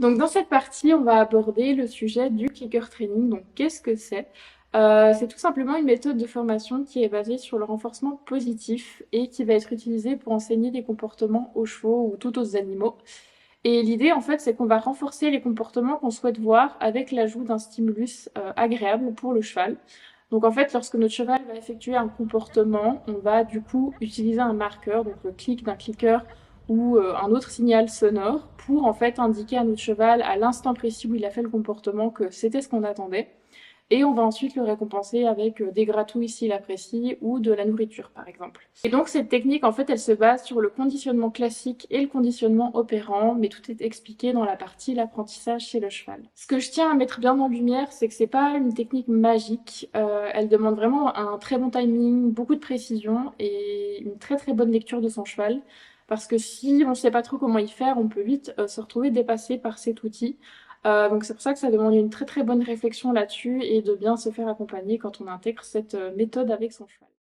Donc dans cette partie, on va aborder le sujet du clicker training. Donc qu'est-ce que c'est? C'est tout simplement une méthode de formation qui est basée sur le renforcement positif et qui va être utilisée pour enseigner des comportements aux chevaux ou tout autres animaux. Et l'idée, en fait, c'est qu'on va renforcer les comportements qu'on souhaite voir avec l'ajout d'un stimulus agréable pour le cheval. Donc en fait, lorsque notre cheval va effectuer un comportement, on va du coup utiliser un marqueur, donc le clic d'un clicker ou un autre signal sonore pour en fait indiquer à notre cheval à l'instant précis où il a fait le comportement que c'était ce qu'on attendait. Et on va ensuite le récompenser avec des gratouilles s'il apprécie ou de la nourriture par exemple. Et donc cette technique en fait elle se base sur le conditionnement classique et le conditionnement opérant, mais tout est expliqué dans la partie l'apprentissage chez le cheval. Ce que je tiens à mettre bien en lumière, c'est que c'est pas une technique magique, elle demande vraiment un très bon timing, beaucoup de précision et une très très bonne lecture de son cheval. Parce que si on ne sait pas trop comment y faire, on peut vite se retrouver dépassé par cet outil. Donc c'est pour ça que ça demande une très très bonne réflexion là-dessus et de bien se faire accompagner quand on intègre cette méthode avec son cheval.